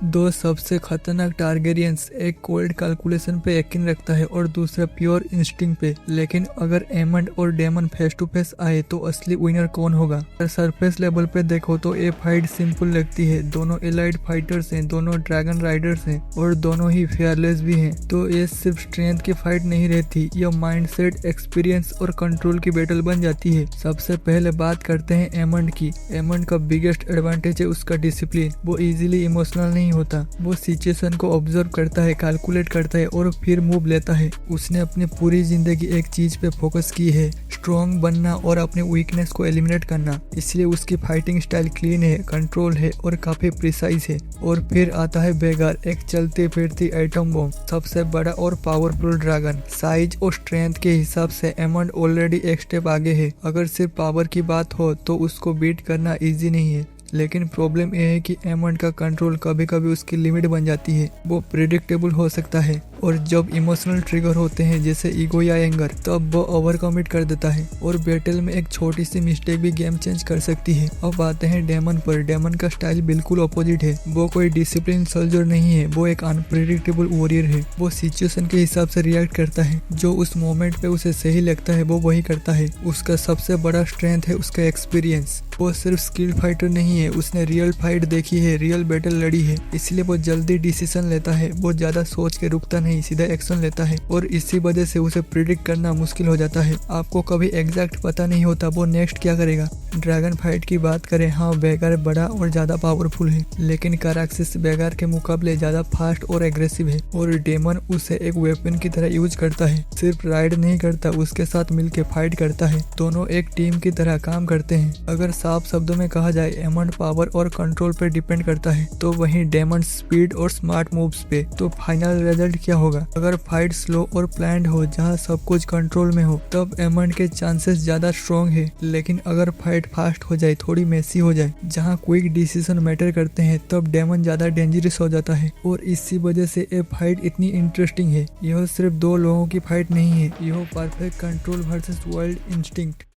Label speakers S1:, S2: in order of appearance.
S1: दो सबसे खतरनाक टारगेरियंस, एक कोल्ड कैलकुलेशन पे यकीन रखता है और दूसरा प्योर इंस्टिंक्ट पे। लेकिन अगर एमंड और डेमन फेस टू फेस आए तो असली विनर कौन होगा? अगर सरफेस लेवल पे देखो तो ये फाइट सिंपल लगती है। दोनों एलाइड फाइटर्स हैं, दोनों ड्रैगन राइडर्स हैं और दोनों ही फेयरलेस भी हैं। तो ये सिर्फ स्ट्रेंथ की फाइट नहीं रहती, यह माइंडसेट, एक्सपीरियंस और कंट्रोल की बैटल बन जाती है। सबसे पहले बात करते हैं एमंड की। एमंड का बिगेस्ट एडवांटेज है उसका डिसिप्लिन। वो इजीली इमोशनल नहीं होता। वो सिचुएशन को ऑब्जर्व करता है, कैलकुलेट करता है और फिर मूव लेता है। उसने अपनी पूरी जिंदगी एक चीज पे फोकस की है, स्ट्रॉन्ग बनना और अपने वीकनेस को एलिमिनेट करना। इसलिए उसकी फाइटिंग स्टाइल क्लीन है, कंट्रोल है और काफी प्रिसाइज है। और फिर आता है बेगार, एक चलती फिरती एटम बॉम्ब, सबसे बड़ा और पावरफुल ड्रैगन। साइज और स्ट्रेंथ के हिसाब से एमंड ऑलरेडी एक स्टेप आगे है। अगर सिर्फ पावर की बात हो तो उसको बीट करना इजी नहीं है। लेकिन प्रॉब्लम यह है कि एमंड का कंट्रोल कभी कभी उसकी लिमिट बन जाती है। वो प्रिडिक्टेबल हो सकता है और जब इमोशनल ट्रिगर होते हैं जैसे ईगो या एंगर, तब वो ओवर कमिट कर देता है और बैटल में एक छोटी सी मिस्टेक भी गेम चेंज कर सकती है। अब आते हैं डेमन पर। डेमन का स्टाइल बिल्कुल अपोजिट है। वो कोई डिसिप्लिन सोल्जर नहीं है, वो एक अनप्रिडिक्टेबल वॉरियर है। वो सिचुएशन के हिसाब से रिएक्ट करता है, जो उस मोमेंट पे उसे सही लगता है वो वही करता है। उसका सबसे बड़ा स्ट्रेंथ है उसका एक्सपीरियंस। वो सिर्फ स्किल्ड फाइटर नहीं है, उसने रियल फाइट देखी है, रियल बैटल लड़ी है। इसलिए वो जल्दी डिसीजन लेता है। वो ज्यादा सोच के रुकता नहीं, सीधा एक्शन लेता है और इसी वजह से उसे प्रिडिक्ट करना मुश्किल हो जाता है। आपको कभी एग्जैक्ट पता नहीं होता वो नेक्स्ट क्या करेगा। ड्रैगन फाइट की बात करें, हाँ वेगार बड़ा और ज्यादा पावरफुल है, लेकिन काराक्सिस वेगार के मुकाबले ज्यादा फास्ट और एग्रेसिव है। और डेमन उसे एक वेपन की तरह यूज करता है, सिर्फ राइड नहीं करता, उसके साथ मिलकर फाइट करता है। दोनों एक टीम की तरह काम करते हैं। अगर साफ शब्दों में कहा जाए एमंड पावर और कंट्रोल पर डिपेंड करता है, तो वहीं डेमन स्पीड और स्मार्ट मूव्स पे। तो फाइनल रिजल्ट क्या होगा? अगर फाइट स्लो और प्लान्ड हो, जहां सब कुछ कंट्रोल में हो, तब एमंड के चांसेस ज्यादा स्ट्रॉन्ग है। लेकिन अगर फाइट फास्ट हो जाए, थोड़ी मेसी हो जाए, जहां क्विक डिसीजन मैटर करते हैं, तब डेमन ज्यादा डेंजरस हो जाता है। और इसी वजह से ये फाइट इतनी इंटरेस्टिंग है। यह सिर्फ दो लोगों की फाइट नहीं है, यह perfect control versus world instinct.